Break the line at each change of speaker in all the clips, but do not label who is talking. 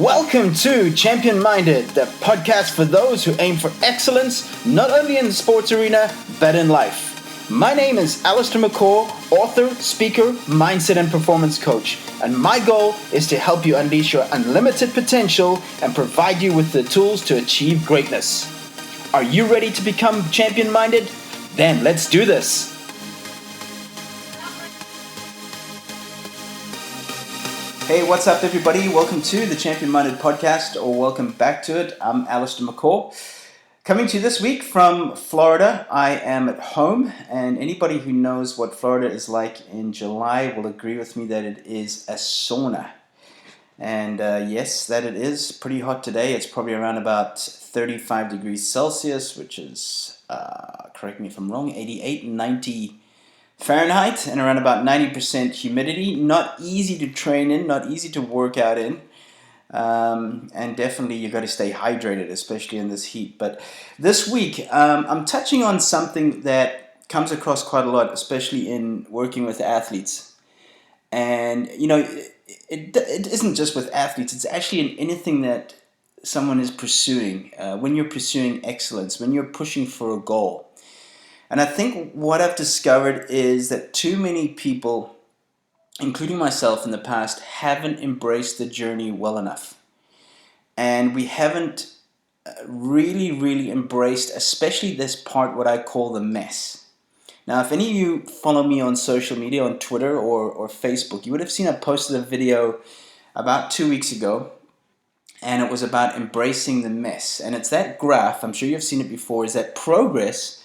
Welcome to Champion Minded, the podcast for those who aim for excellence, not only in the sports arena, but in life. My name is Allistair, author, speaker, mindset and performance coach, and my goal is to help you unleash your unlimited potential and provide you with the tools to achieve greatness. Are you ready to become champion minded? Then let's do this. Hey, what's up everybody? Welcome to the Champion Minded podcast, or welcome back to it. I'm Allistair McCaw. Coming to you this week from Florida. I am at home, and anybody who knows what Florida is like in July will agree with me that it is a sauna. And yes, that it is pretty hot today. It's probably around about 35 degrees Celsius, which is, correct me if I'm wrong, 88, 90 Fahrenheit, and around about 90% humidity. Not easy to train in, not easy to work out in. And definitely you got to stay hydrated, especially in this heat. But this week, I'm touching on something that comes across quite a lot, especially in working with athletes. And, you know, it isn't just with athletes. It's actually in anything that someone is pursuing. When you're pursuing excellence, when you're pushing for a goal. And I think what I've discovered is that too many people, including myself in the past, haven't embraced the journey well enough. And we haven't really embraced, especially this part, what I call the mess. Now, if any of you follow me on social media, on Twitter or Facebook, you would have seen I posted a video about 2 weeks ago, and it was about embracing the mess. And it's that graph, I'm sure you've seen it before, is that progress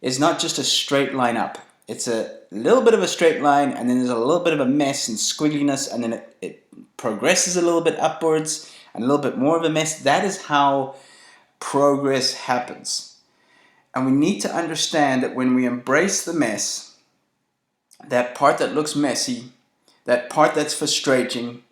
is not just a straight line up. It's a little bit of a straight line, and then there's a little bit of a mess and squiggliness, and then it progresses a little bit upwards, and a little bit more of a mess. That is how progress happens. And we need to understand that when we embrace the mess, that part that looks messy, that part that's frustrating,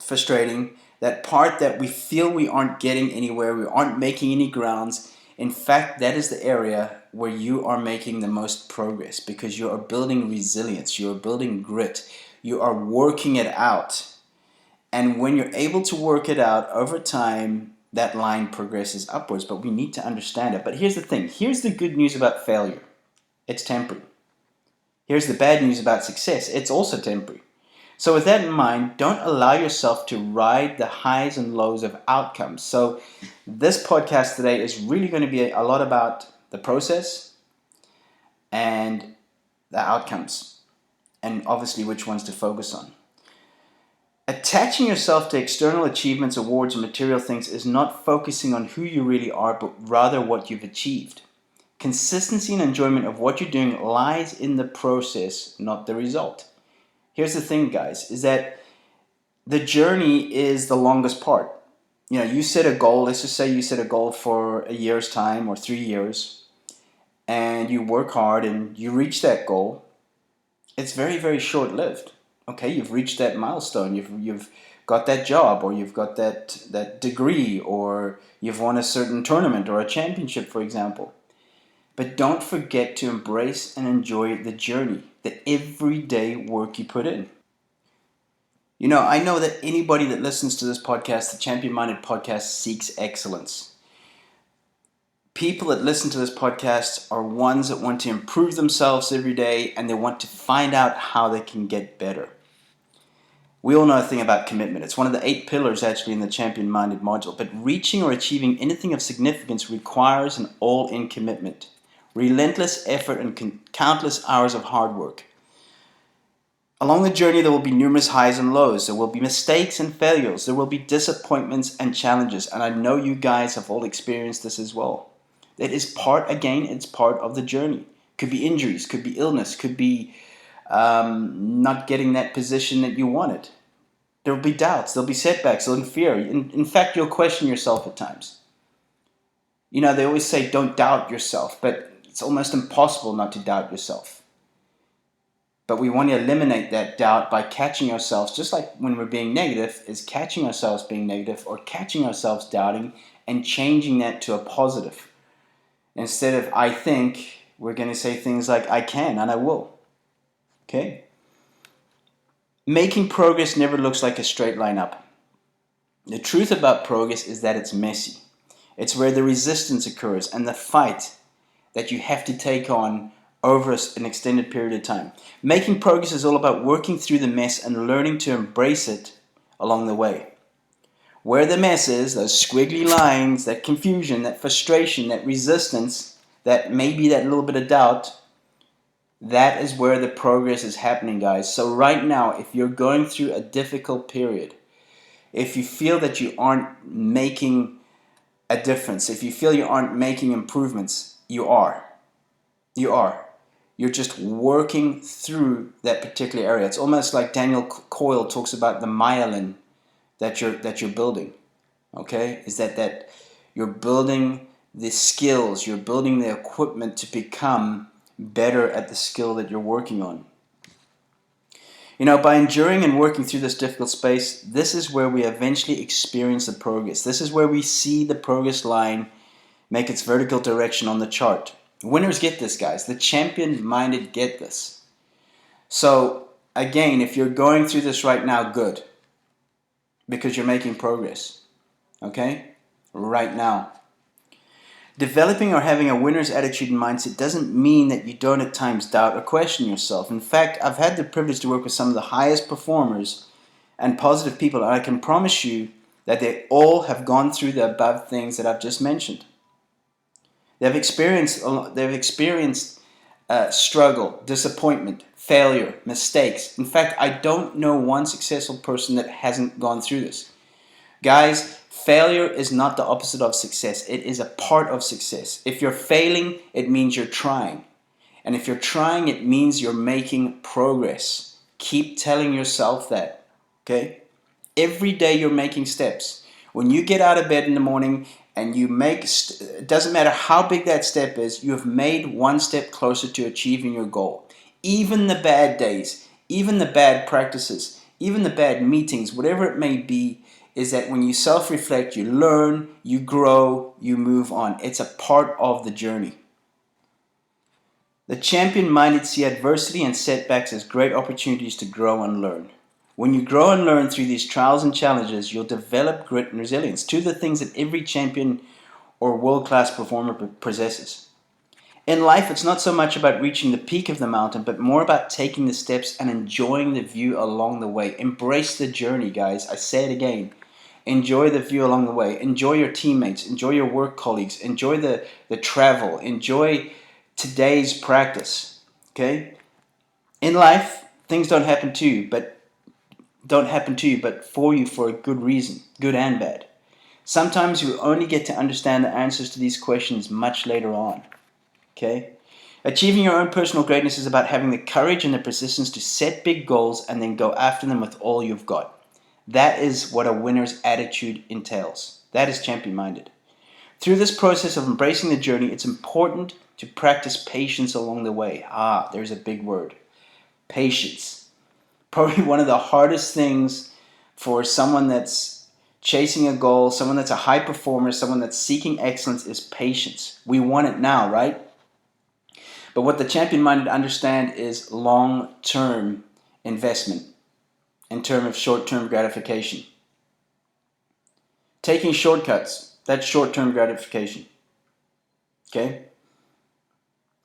that part that we feel we aren't getting anywhere, we aren't making any grounds, in fact, that is the area where you are making the most progress, because you are building resilience, you are building grit, you are working it out. And when you're able to work it out over time, that line progresses upwards, but we need to understand it. But here's the thing, here's the good news about failure. It's temporary. Here's the bad news about success. It's also temporary. So with that in mind, don't allow yourself to ride the highs and lows of outcomes. So this podcast today is really going to be a lot about the process and the outcomes, and obviously which ones to focus on. Attaching yourself to external achievements, awards, and material things is not focusing on who you really are, but rather what you've achieved. Consistency and enjoyment of what you're doing lies in the process, not the result. Here's the thing, guys, is that the journey is the longest part. You know, you set a goal, let's just say you set a goal for a year's time or 3 years, and you work hard and you reach that goal. It's very short-lived. Okay, you've reached that milestone, you've got that job, or you've got that degree, or you've won a certain tournament or a championship, for example. But don't forget to embrace and enjoy the journey, the everyday work you put in. You know, I know that anybody that listens to this podcast, the Champion Minded podcast, seeks excellence. People that listen to this podcast are ones that want to improve themselves every day, and they want to find out how they can get better. We all know a thing about commitment. It's one of the 8 pillars actually in the Champion Minded module. But reaching or achieving anything of significance requires an all-in commitment, relentless effort, and countless hours of hard work. Along the journey, there will be numerous highs and lows. There will be mistakes and failures. There will be disappointments and challenges. And I know you guys have all experienced this as well. It is it's part of the journey. Could be injuries, could be illness, could be not getting that position that you wanted. There will be doubts, there'll be setbacks, there'll be fear. In fact, you'll question yourself at times. You know, they always say don't doubt yourself, but it's almost impossible not to doubt yourself. But we want to eliminate that doubt by catching ourselves, just like when we're being negative, is catching ourselves being negative or catching ourselves doubting and changing that to a positive. Instead of I think, we're going to say things like I can and I will. Okay? Making progress never looks like a straight line up. The truth about progress is that it's messy. It's where the resistance occurs and the fight that you have to take on over an extended period of time. Making progress is all about working through the mess and learning to embrace it along the way. Where the mess is, those squiggly lines, that confusion, that frustration, that resistance, that maybe that little bit of doubt, that is where the progress is happening, guys. So right now, if you're going through a difficult period, if you feel that you aren't making a difference, if you feel you aren't making improvements, you are. You are. You're just working through that particular area. It's almost like Daniel Coyle talks about the myelin that you're building. Okay? Is that you're building the skills, you're building the equipment to become better at the skill that you're working on. By enduring and working through this difficult space, this is where we eventually experience the progress. This is where we see the progress line make its vertical direction on the chart. Winners get this, guys. The champion-minded get this. So, again, if you're going through this right now, good. Because you're making progress. Okay? Right now. Developing or having a winner's attitude and mindset doesn't mean that you don't at times doubt or question yourself. In fact, I've had the privilege to work with some of the highest performers and positive people, and I can promise you that they all have gone through the above things that I've just mentioned. They've experienced struggle, disappointment, failure, mistakes. In fact, I don't know one successful person that hasn't gone through this. Guys, failure is not the opposite of success. It is a part of success. If you're failing, it means you're trying. And if you're trying, it means you're making progress. Keep telling yourself that. Okay? Every day you're making steps. When you get out of bed in the morning and you make, it doesn't matter how big that step is, you have made one step closer to achieving your goal. Even the bad days, even the bad practices, even the bad meetings, whatever it may be, is that when you self-reflect, you learn, you grow, you move on. It's a part of the journey. The champion-minded see adversity and setbacks as great opportunities to grow and learn. When you grow and learn through these trials and challenges, you'll develop grit and resilience, two of the things that every champion or world-class performer possesses. In life, it's not so much about reaching the peak of the mountain, but more about taking the steps and enjoying the view along the way. Embrace the journey, guys. I say it again. Enjoy the view along the way. Enjoy your teammates. Enjoy your work colleagues. Enjoy the travel. Enjoy today's practice. Okay? In life, things don't happen to you, but for you for a good reason, good and bad. Sometimes you only get to understand the answers to these questions much later on. Okay? Achieving your own personal greatness is about having the courage and the persistence to set big goals and then go after them with all you've got. That is what a winner's attitude entails. That is champion-minded. Through this process of embracing the journey, it's important to practice patience along the way. There's a big word. Patience. Probably one of the hardest things for someone that's chasing a goal, someone that's a high performer, someone that's seeking excellence is patience. We want it now, right? But what the champion-minded understand is long-term investment in terms of short-term gratification. Taking shortcuts, that's short-term gratification. Okay?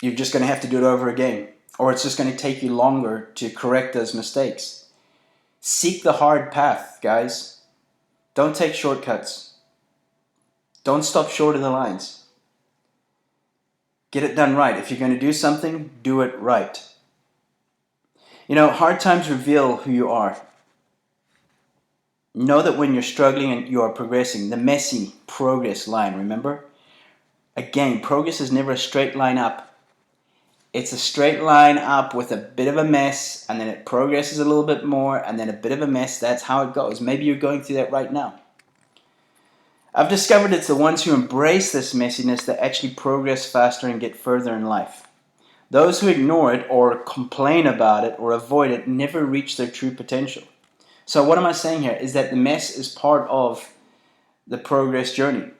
You're just going to have to do it over again. Or it's just going to take you longer to correct those mistakes. Seek the hard path, guys. Don't take shortcuts. Don't stop short of the lines. Get it done right. If you're going to do something, do it right. Hard times reveal who you are. Know that when you're struggling and you are progressing, the messy progress line, remember? Again, progress is never a straight line up. It's a straight line up with a bit of a mess, and then it progresses a little bit more, and then a bit of a mess. That's how it goes. Maybe you're going through that right now. I've discovered it's the ones who embrace this messiness that actually progress faster and get further in life. Those who ignore it or complain about it or avoid it never reach their true potential. So what am I saying here is that the mess is part of the progress journey.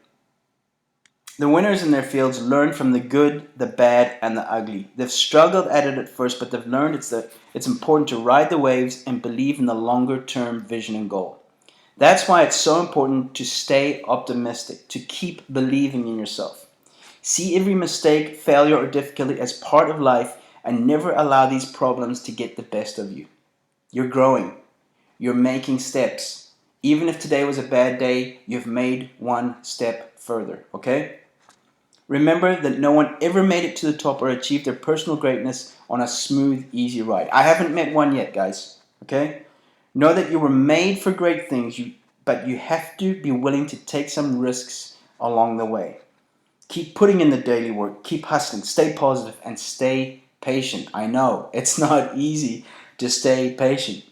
The winners in their fields learn from the good, the bad, and the ugly. They've struggled at it at first, but they've learned it's important to ride the waves and believe in the longer-term vision and goal. That's why it's so important to stay optimistic, to keep believing in yourself. See every mistake, failure, or difficulty as part of life and never allow these problems to get the best of you. You're growing. You're making steps. Even if today was a bad day, you've made one step further, okay? Remember that no one ever made it to the top or achieved their personal greatness on a smooth, easy ride. I haven't met one yet, guys, okay? Know that you were made for great things, but you have to be willing to take some risks along the way. Keep putting in the daily work, keep hustling, stay positive, and stay patient. I know, it's not easy to stay patient.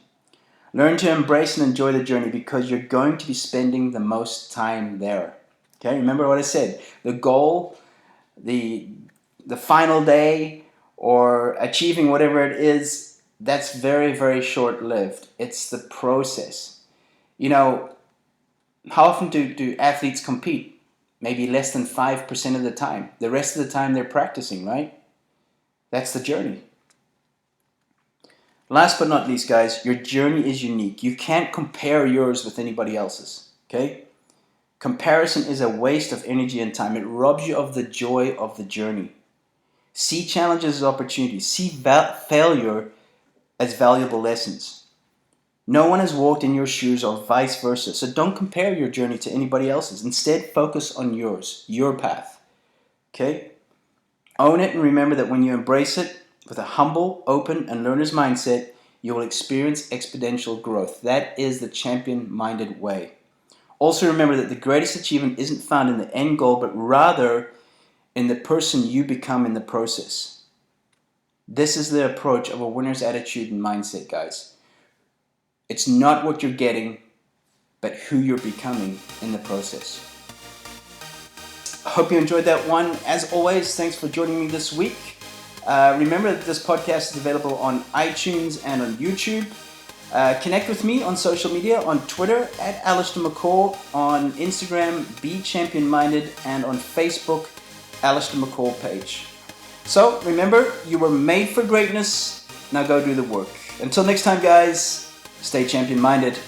Learn to embrace and enjoy the journey because you're going to be spending the most time there. Okay, remember what I said. The goal, the final day, or achieving whatever it is, that's very, very short-lived. It's the process. You know, how often do athletes compete? Maybe less than 5% of the time. The rest of the time they're practicing, right? That's the journey. Last but not least, guys, your journey is unique. You can't compare yours with anybody else's, okay? Comparison is a waste of energy and time. It robs you of the joy of the journey. See challenges as opportunities. See failure as valuable lessons. No one has walked in your shoes or vice versa, so don't compare your journey to anybody else's. Instead, focus on yours, your path, okay? Own it and remember that when you embrace it with a humble, open, and learner's mindset, you will experience exponential growth. That is the champion-minded way. Also remember that the greatest achievement isn't found in the end goal, but rather in the person you become in the process. This is the approach of a winner's attitude and mindset, guys. It's not what you're getting, but who you're becoming in the process. I hope you enjoyed that one. As always, thanks for joining me this week. Remember that this podcast is available on iTunes and on YouTube. Connect with me on social media, on Twitter at Allistair McCall, on Instagram, Be Champion Minded, and on Facebook, Allistair McCall page. So remember, you were made for greatness. Now go do the work. Until next time, guys, stay champion minded.